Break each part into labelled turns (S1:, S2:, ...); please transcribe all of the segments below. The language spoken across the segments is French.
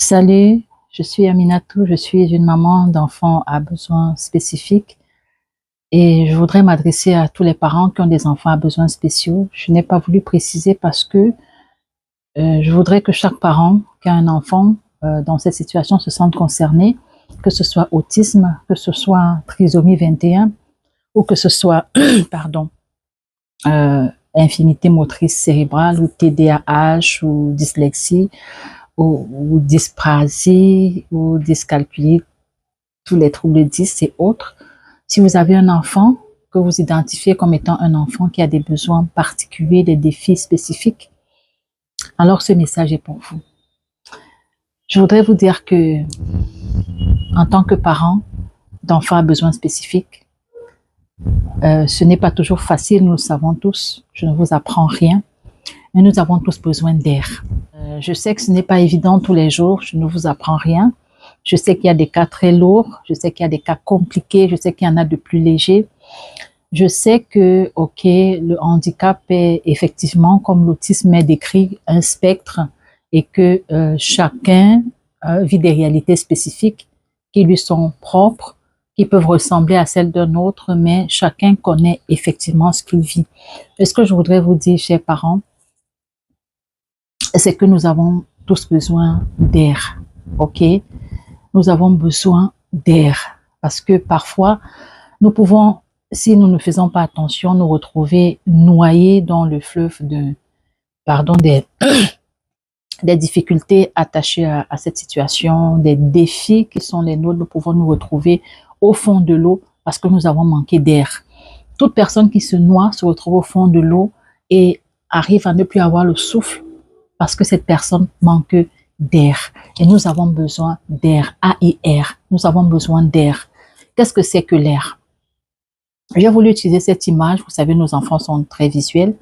S1: Salut, je suis Aminatou, je suis une maman d'enfants à besoins spécifiques et je voudrais m'adresser à tous les parents qui ont des enfants à besoins spéciaux. Je n'ai pas voulu préciser parce que je voudrais que chaque parent qui a un enfant dans cette situation se sente concerné, que ce soit autisme, que ce soit trisomie 21 ou que ce soit pardon, infimité motrice cérébrale ou TDAH ou dyslexie ou dysprasie ou dyscalculie, tous les troubles 10 et autres. Si vous avez un enfant que vous identifiez comme étant un enfant qui a des besoins particuliers, des défis spécifiques, alors ce message est pour vous. Je voudrais vous dire que, en tant que parent d'enfants à besoins spécifiques, ce n'est pas toujours facile, nous le savons tous, je ne vous apprends rien, mais nous avons tous besoin d'air. Je sais que ce n'est pas évident tous les jours, je ne vous apprends rien. Je sais qu'il y a des cas très lourds, je sais qu'il y a des cas compliqués, je sais qu'il y en a de plus légers. Je sais que, ok, le handicap est effectivement, comme l'autisme est décrit, un spectre et que chacun vit des réalités spécifiques qui lui sont propres, qui peuvent ressembler à celles d'un autre, mais chacun connaît effectivement ce qu'il vit. Et ce que je voudrais vous dire, chers parents, c'est que nous avons tous besoin d'air, ok? Nous avons besoin d'air parce que parfois, nous pouvons, si nous ne faisons pas attention, nous retrouver noyés dans le fleuve des difficultés attachées à cette situation, des défis qui sont les nôtres. Nous pouvons nous retrouver au fond de l'eau parce que nous avons manqué d'air. Toute personne qui se noie se retrouve au fond de l'eau et arrive à ne plus avoir le souffle parce que cette personne manque d'air. Et nous avons besoin d'air, A-I-R. Nous avons besoin d'air. Qu'est-ce que c'est que l'air? J'ai voulu utiliser cette image. Vous savez, nos enfants sont très visuels.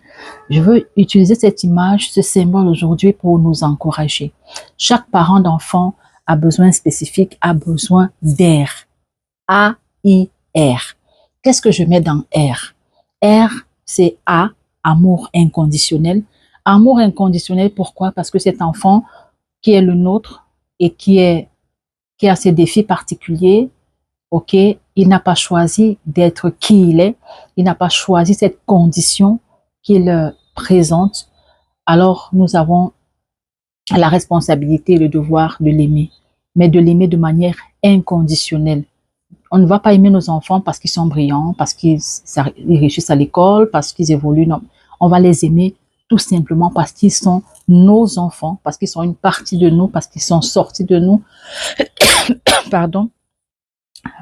S1: Je veux utiliser cette image, ce symbole aujourd'hui pour nous encourager. Chaque parent d'enfant a besoin spécifique, a besoin d'air. A-I-R. Qu'est-ce que je mets dans R? R, c'est A, amour inconditionnel. Amour inconditionnel, pourquoi? Parce que cet enfant qui est le nôtre et qui a ses défis particuliers, ok, il n'a pas choisi d'être qui il est, il n'a pas choisi cette condition qu'il présente, alors nous avons la responsabilité et le devoir de l'aimer, mais de l'aimer de manière inconditionnelle. On ne va pas aimer nos enfants parce qu'ils sont brillants, parce qu'ils réussissent à l'école, parce qu'ils évoluent, non. On va les aimer tout simplement parce qu'ils sont nos enfants, parce qu'ils sont une partie de nous, parce qu'ils sont sortis de nous, pardon,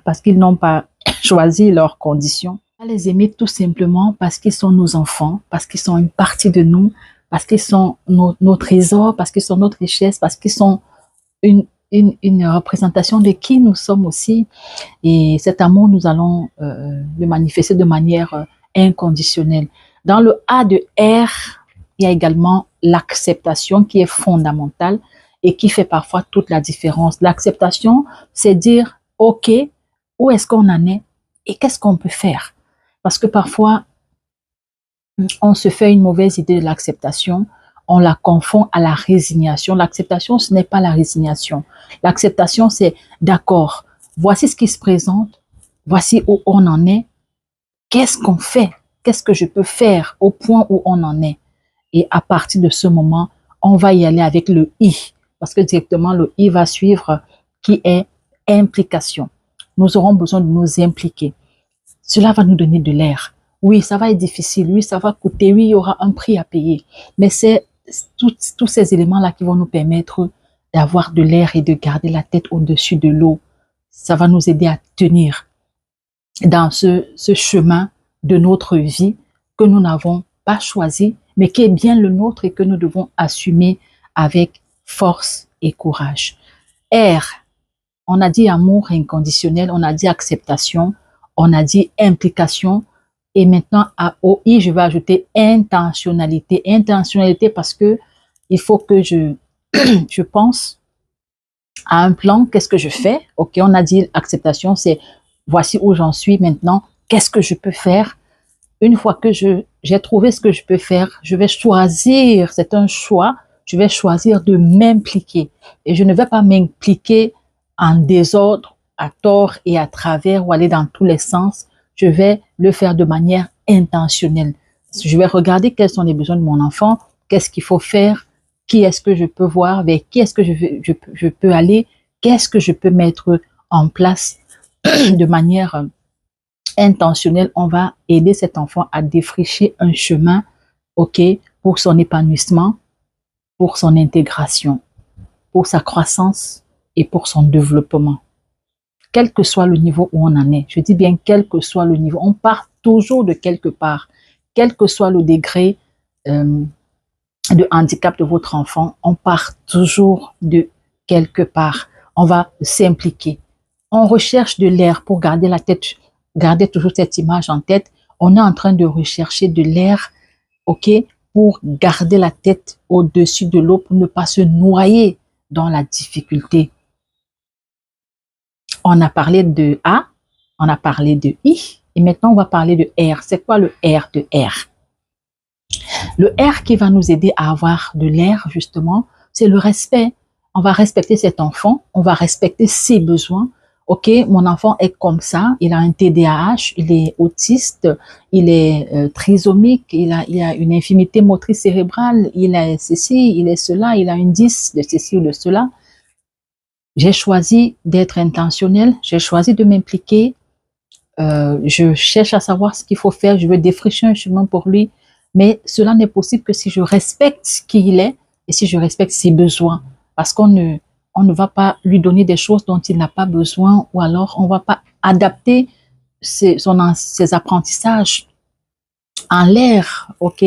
S1: parce qu'ils n'ont pas choisi leurs conditions. On va les aimer tout simplement parce qu'ils sont nos enfants, parce qu'ils sont une partie de nous, parce qu'ils sont nos trésors, parce qu'ils sont notre richesse, parce qu'ils sont une représentation de qui nous sommes aussi. Et cet amour, nous allons le manifester de manière inconditionnelle. Dans le A de R, il y a également l'acceptation qui est fondamentale et qui fait parfois toute la différence. L'acceptation, c'est dire, ok, où est-ce qu'on en est et qu'est-ce qu'on peut faire? Parce que parfois, on se fait une mauvaise idée de l'acceptation, on la confond à la résignation. L'acceptation, ce n'est pas la résignation. L'acceptation, c'est d'accord, voici ce qui se présente, voici où on en est, qu'est-ce qu'on fait? Qu'est-ce que je peux faire au point où on en est? Et à partir de ce moment, on va y aller avec le I, parce que directement le I va suivre qui est implication. Nous aurons besoin de nous impliquer. Cela va nous donner de l'air. Oui, ça va être difficile, oui, ça va coûter, oui, il y aura un prix à payer. Mais c'est tous ces éléments-là qui vont nous permettre d'avoir de l'air et de garder la tête au-dessus de l'eau. Ça va nous aider à tenir dans ce chemin de notre vie que nous n'avons pas choisi, mais qui est bien le nôtre et que nous devons assumer avec force et courage. R, on a dit amour inconditionnel, on a dit acceptation, on a dit implication, et maintenant à OI, je vais ajouter intentionnalité. Intentionnalité parce que il faut que je pense à un plan, qu'est-ce que je fais? Ok, on a dit acceptation, c'est voici où j'en suis maintenant, qu'est-ce que je peux faire? Une fois que j'ai trouvé ce que je peux faire, je vais choisir, c'est un choix, je vais choisir de m'impliquer. Et je ne vais pas m'impliquer en désordre, à tort et à travers ou aller dans tous les sens. Je vais le faire de manière intentionnelle. Je vais regarder quels sont les besoins de mon enfant, qu'est-ce qu'il faut faire, qui est-ce que je peux voir, vers qui est-ce que je peux aller, qu'est-ce que je peux mettre en place de manière intentionnelle. On va aider cet enfant à défricher un chemin, ok, pour son épanouissement, pour son intégration, pour sa croissance et pour son développement. Quel que soit le niveau où on en est, je dis bien quel que soit le niveau, on part toujours de quelque part, quel que soit le degré de handicap de votre enfant, on part toujours de quelque part. On va s'impliquer. On recherche de l'air pour garder la tête, garder toujours cette image en tête. On est en train de rechercher de l'air, ok, pour garder la tête au-dessus de l'eau, pour ne pas se noyer dans la difficulté. On a parlé de A, on a parlé de I, et maintenant on va parler de R. C'est quoi le R de R? Le R qui va nous aider à avoir de l'air, justement, c'est le respect. On va respecter cet enfant, on va respecter ses besoins. Ok, mon enfant est comme ça, il a un TDAH, il est autiste, il est trisomique, il a une infirmité motrice cérébrale, il a ceci, il est cela, il a une 10 de ceci ou de cela. J'ai choisi d'être intentionnel, j'ai choisi de m'impliquer, je cherche à savoir ce qu'il faut faire, je veux défricher un chemin pour lui, mais cela n'est possible que si je respecte qui il est et si je respecte ses besoins, parce qu'on ne va pas lui donner des choses dont il n'a pas besoin, ou alors on ne va pas adapter ses apprentissages en l'air, ok?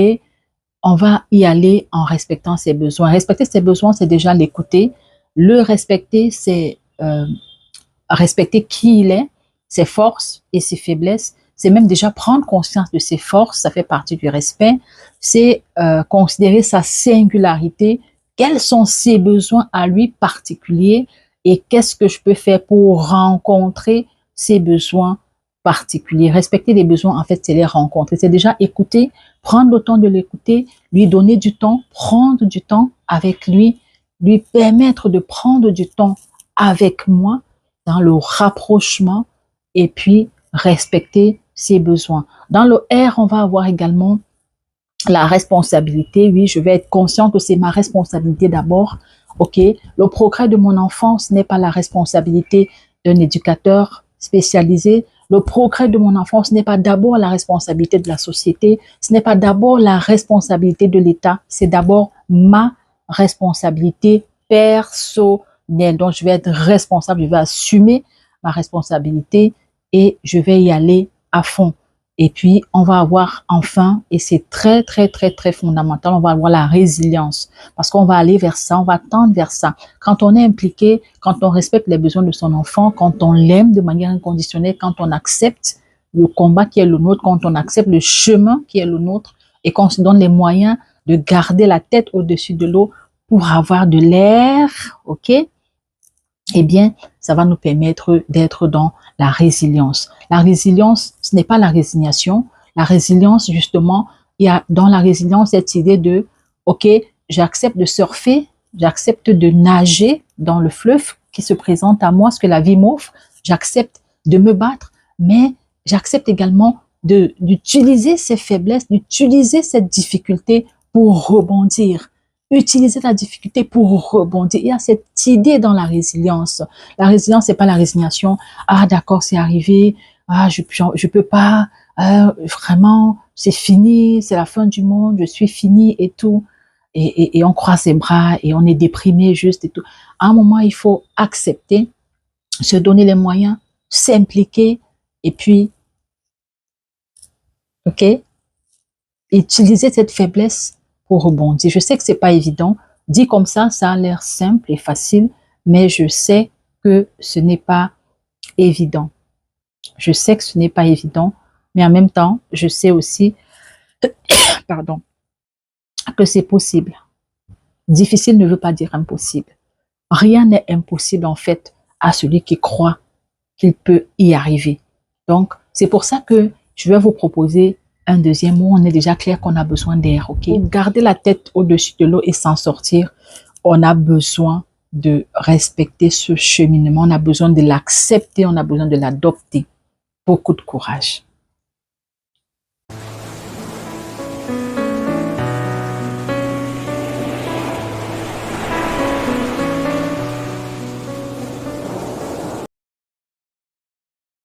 S1: On va y aller en respectant ses besoins. Respecter ses besoins, c'est déjà l'écouter. Le respecter, c'est respecter qui il est, ses forces et ses faiblesses. C'est même déjà prendre conscience de ses forces, ça fait partie du respect. C'est considérer sa singularité, quels sont ses besoins à lui particuliers et qu'est-ce que je peux faire pour rencontrer ses besoins particuliers. Respecter les besoins, en fait, c'est les rencontrer. C'est déjà écouter, prendre le temps de l'écouter, lui donner du temps, prendre du temps avec lui permettre de prendre du temps avec moi dans le rapprochement et puis respecter ses besoins. Dans le R, on va avoir également la responsabilité. Oui, je vais être conscient que c'est ma responsabilité d'abord. Ok, le progrès de mon enfant, ce n'est pas la responsabilité d'un éducateur spécialisé. Le progrès de mon enfant, ce n'est pas d'abord la responsabilité de la société, ce n'est pas d'abord la responsabilité de l'État, c'est d'abord ma responsabilité personnelle. Donc, je vais être responsable, je vais assumer ma responsabilité et je vais y aller à fond. Et puis, on va avoir enfin, et c'est très, très, très, très fondamental, on va avoir la résilience. Parce qu'on va aller vers ça, on va tendre vers ça. Quand on est impliqué, quand on respecte les besoins de son enfant, quand on l'aime de manière inconditionnelle, quand on accepte le combat qui est le nôtre, quand on accepte le chemin qui est le nôtre, et qu'on se donne les moyens de garder la tête au-dessus de l'eau pour avoir de l'air, ok? Eh bien, ça va nous permettre d'être dans la résilience. La résilience, ce n'est pas la résignation. La résilience, justement, il y a dans la résilience cette idée de, ok, j'accepte de surfer, j'accepte de nager dans le fleuve qui se présente à moi, ce que la vie m'offre, j'accepte de me battre, mais j'accepte également d'utiliser ces faiblesses, d'utiliser cette difficulté pour rebondir. Utiliser la difficulté pour rebondir. Il y a cette idée dans la résilience. La résilience, c'est pas la résignation. Ah, d'accord, c'est arrivé. Ah, je peux pas. Vraiment, c'est fini. C'est la fin du monde. Je suis fini et tout. Et on croise ses bras et on est déprimé juste et tout. À un moment, il faut accepter, se donner les moyens, s'impliquer et puis, ok, utiliser cette faiblesse pour rebondir. Je sais que c'est pas évident. Dit comme ça a l'air simple et facile, mais je sais que ce n'est pas évident. Je sais que ce n'est pas évident, mais en même temps, je sais aussi, pardon, que c'est possible. Difficile ne veut pas dire impossible. Rien n'est impossible en fait à celui qui croit qu'il peut y arriver. Donc, c'est pour ça que je vais vous proposer un deuxième mot, on est déjà clair qu'on a besoin d'air, ok? Pour garder la tête au-dessus de l'eau et s'en sortir, on a besoin de respecter ce cheminement, on a besoin de l'accepter, on a besoin de l'adopter. Beaucoup de courage.